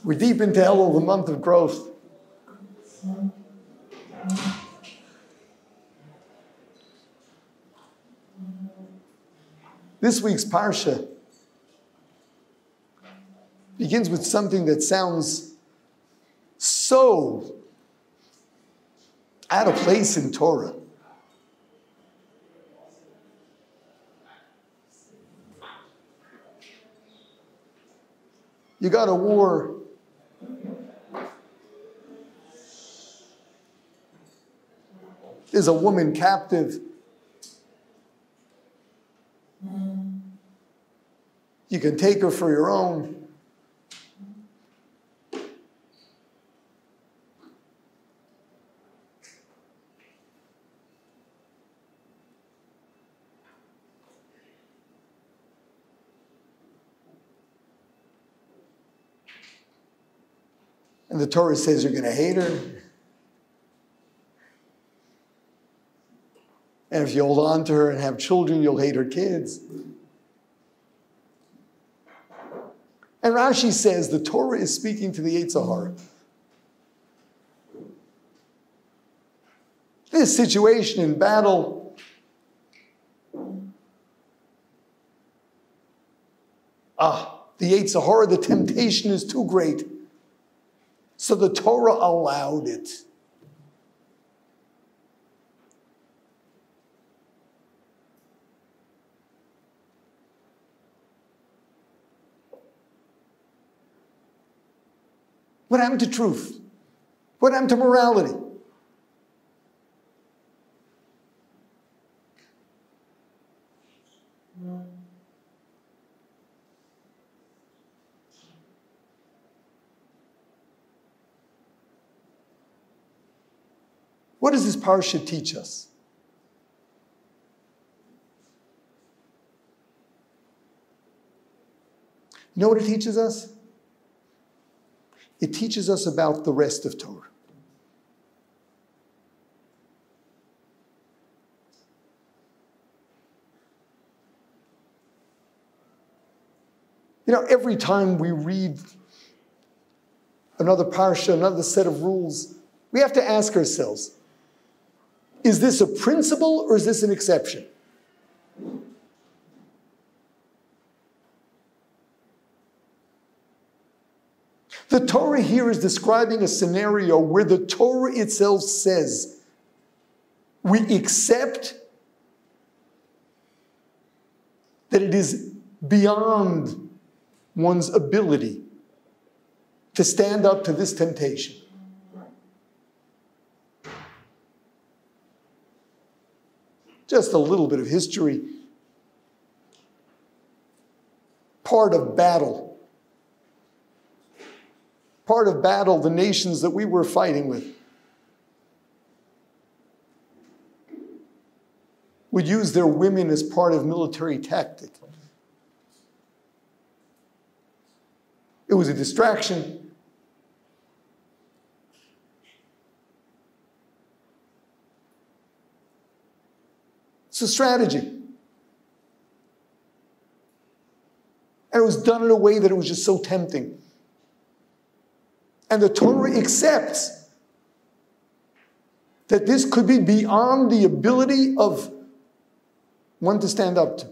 We're deep into Elul, the month of growth. This week's Parsha begins with something that sounds so out of place in Torah. You got a war. There's a woman captive. You can take her for your own. And the Torah says you're going to hate her. And if you hold on to her and have children, you'll hate her kids. And Rashi says the Torah is speaking to the Yitzchak. This situation in battle, the Yitzchak, the temptation is too great. So the Torah allowed it. What happened to truth? What happened to morality? What does this parsha teach us? You know what it teaches us? It teaches us about the rest of Torah. You know, every time we read another parsha, another set of rules, we have to ask ourselves, is this a principle or is this an exception? The Torah here is describing a scenario where the Torah itself says we accept that it is beyond one's ability to stand up to this temptation. Just a little bit of history. Part of battle, the nations that we were fighting with would use their women as part of military tactic. It was a distraction. It's a strategy. And it was done in a way that it was just so tempting. And the Torah accepts that this could be beyond the ability of one to stand up to.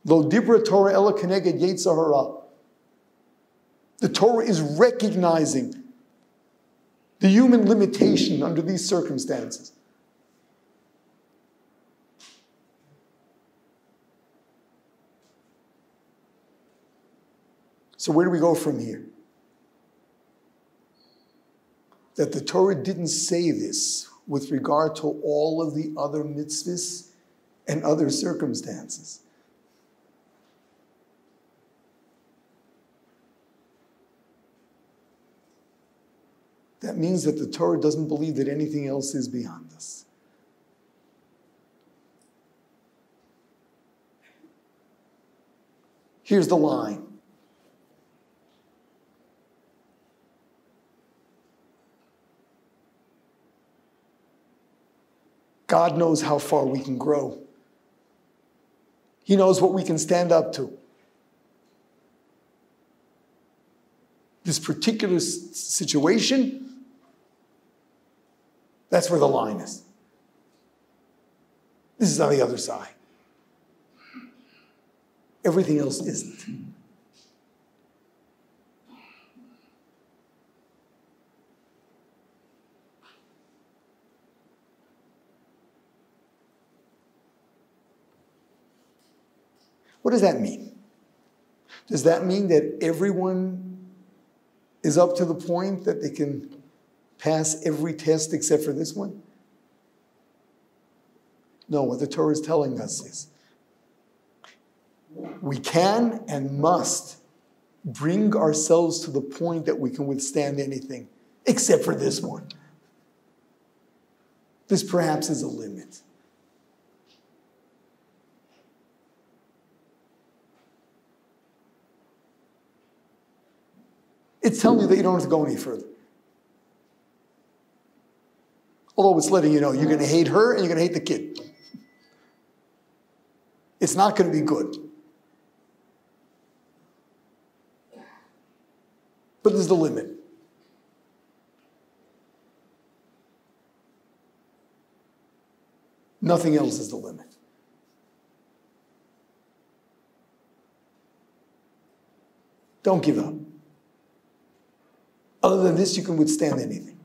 Lo dibra Torah ela keneged yetzer hara. The Torah is recognizing the human limitation under these circumstances. So where do we go from here? That the Torah didn't say this with regard to all of the other mitzvahs and other circumstances. That means that the Torah doesn't believe that anything else is beyond us. Here's the line. God knows how far we can grow. He knows what we can stand up to. This particular situation, that's where the line is. This is on the other side. Everything else isn't. What does that mean? Does that mean that everyone is up to the point that they can pass every test except for this one? No, what the Torah is telling us is we can and must bring ourselves to the point that we can withstand anything except for this one. This perhaps is a limit. It's telling you that you don't have to go any further. Although it's letting you know you're going to hate her and you're going to hate the kid. It's not going to be good. But there's the limit. Nothing else is the limit. Don't give up. Other than this, you can withstand anything.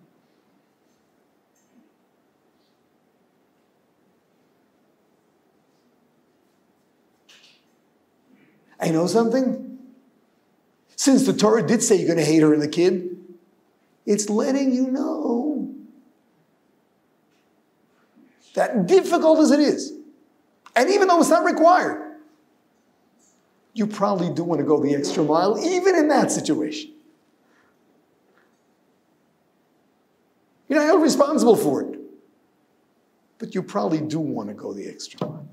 I know something? Since the Torah did say you're going to hate her and the kid, it's letting you know that difficult as it is, and even though it's not required, you probably do want to go the extra mile, even in that situation. You're not held responsible for it, but you probably do want to go the extra mile.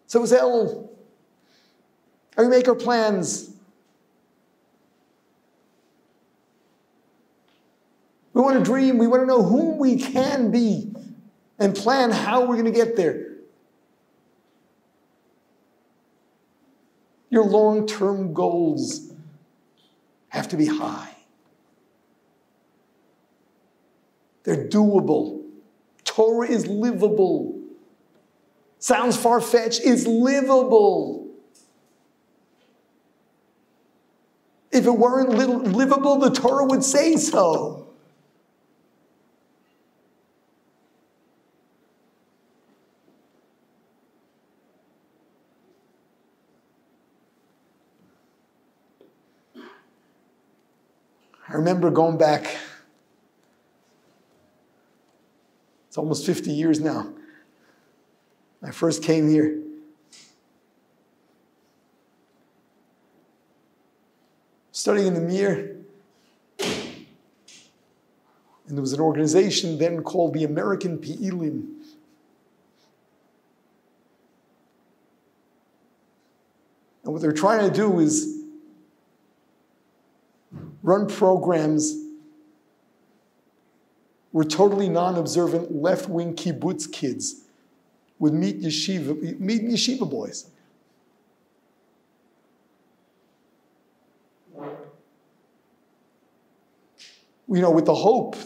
So we say, oh, we make our plans. We want to dream. We want to know who we can be and plan how we're going to get there. Your long-term goals have to be high. They're doable. Torah is livable. Sounds far-fetched. It's livable. If it weren't livable, the Torah would say so. I remember going back, it's almost 50 years now. I first came here. Studying in the Mir. And there was an organization then called the American Pe'ilim. And what they're trying to do is run programs where totally non-observant left-wing kibbutz kids would meet yeshiva boys. You know, with the hope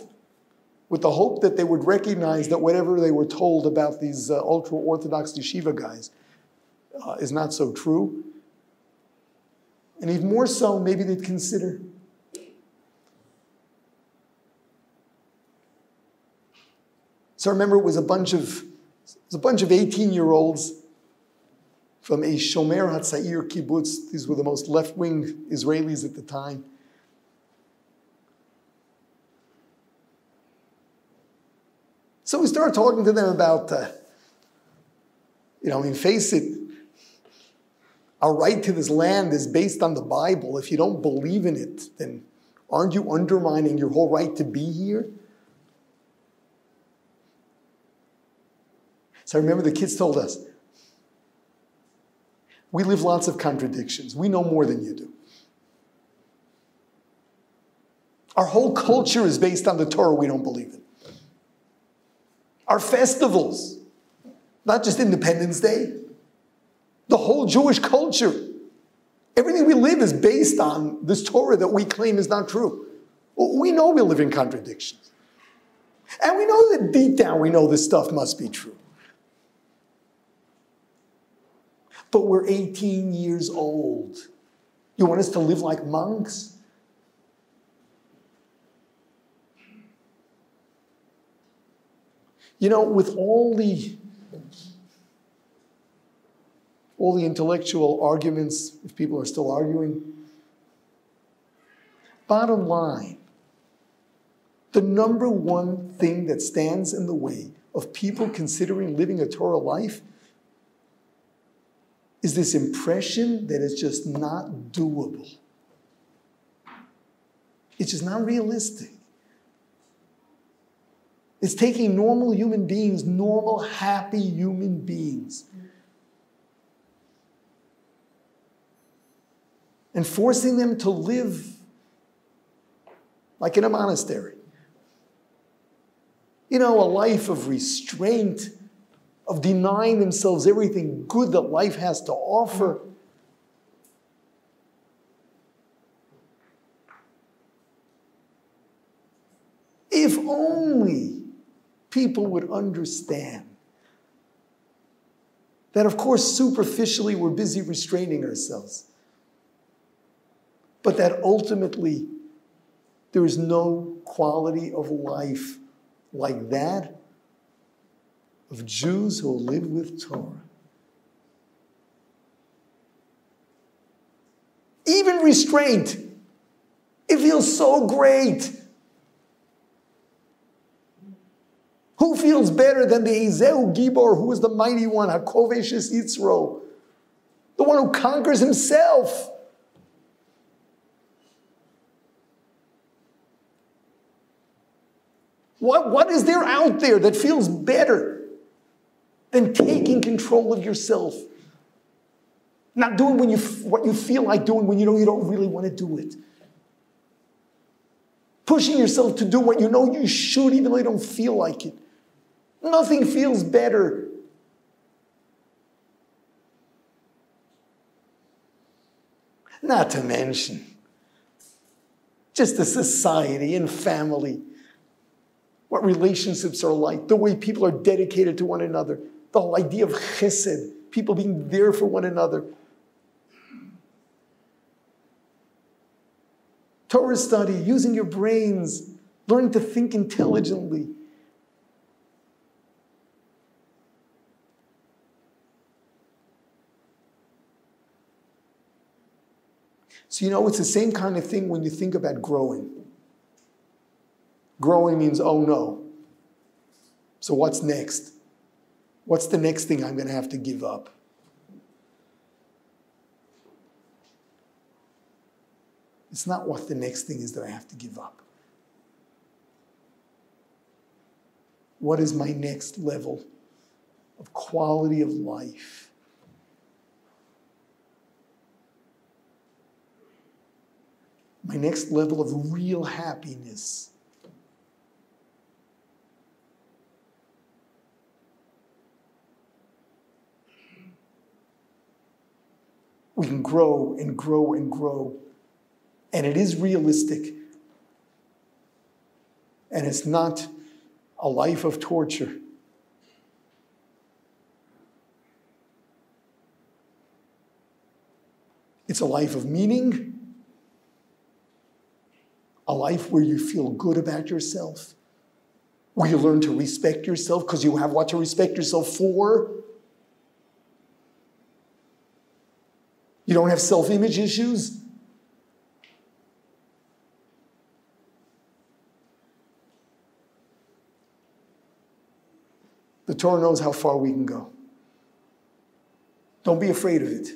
that they would recognize that whatever they were told about these ultra-Orthodox yeshiva guys is not so true. And even more so, maybe they'd consider So I remember it was a bunch of 18-year-olds from a Shomer HaTzair kibbutz. These were the most left-wing Israelis at the time. So we started talking to them about, face it, our right to this land is based on the Bible. If you don't believe in it, then aren't you undermining your whole right to be here? So I remember the kids told us, we live lots of contradictions. We know more than you do. Our whole culture is based on the Torah we don't believe in. Our festivals, not just Independence Day, the whole Jewish culture, everything we live is based on this Torah that we claim is not true. We know we live in contradictions. And we know that deep down we know this stuff must be true. But we're 18 years old. You want us to live like monks? You know, with all the intellectual arguments, if people are still arguing, bottom line, the number one thing that stands in the way of people considering living a Torah life is this impression that it's just not doable. It's just not realistic. It's taking normal human beings, normal, happy human beings, and forcing them to live like in a monastery. You know, a life of restraint, of denying themselves everything good that life has to offer. If only people would understand that, of course, superficially we're busy restraining ourselves, but that ultimately there is no quality of life like that of Jews who live with Torah. Even restraint, it feels so great. Who feels better than the Teizei Gibor, who is the mighty one, HaKovesh es Yitzro, the one who conquers himself? What is there out there that feels better than taking control of yourself? Not doing what you feel like doing when you know you don't really want to do it. Pushing yourself to do what you know you should even though you don't feel like it. Nothing feels better. Not to mention just the society and family, what relationships are like, the way people are dedicated to one another, the whole idea of chesed, people being there for one another. Torah study, using your brains, learning to think intelligently. So, you know, it's the same kind of thing when you think about growing. Growing means, oh no. So what's next? What's the next thing I'm going to have to give up? It's not what the next thing is that I have to give up. What is my next level of quality of life? My next level of real happiness. We can grow and grow and grow. And it is realistic. And it's not a life of torture. It's a life of meaning. A life where you feel good about yourself. Where you learn to respect yourself because you have what to respect yourself for. You don't have self-image issues. The Torah knows how far we can go. Don't be afraid of it.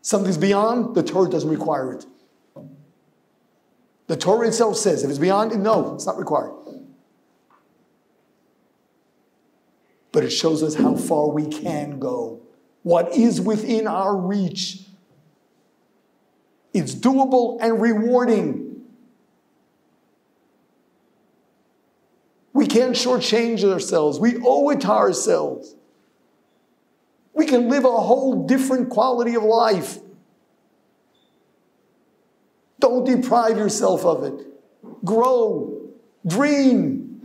Something's beyond, the Torah doesn't require it. The Torah itself says, if it's beyond, no, it's not required. But it shows us how far we can go. What is within our reach. It's doable and rewarding. We can't shortchange ourselves. We owe it to ourselves. We can live a whole different quality of life. Don't deprive yourself of it. Grow. Dream.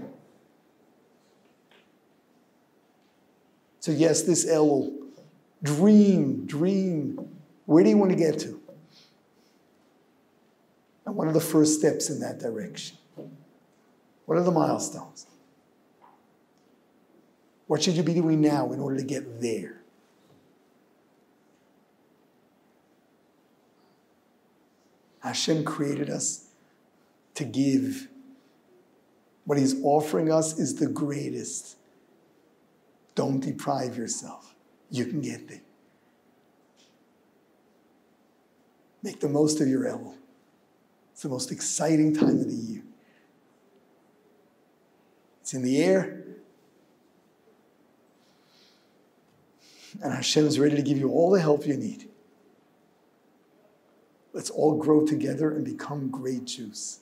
So yes, this Elul. Dream. Where do you want to get to? And what are the first steps in that direction? What are the milestones? What should you be doing now in order to get there? Hashem created us to give. What He's offering us is the greatest. Don't deprive yourself. You can get there. Make the most of your Elul. It's the most exciting time of the year. It's in the air. And Hashem is ready to give you all the help you need. Let's all grow together and become great Jews.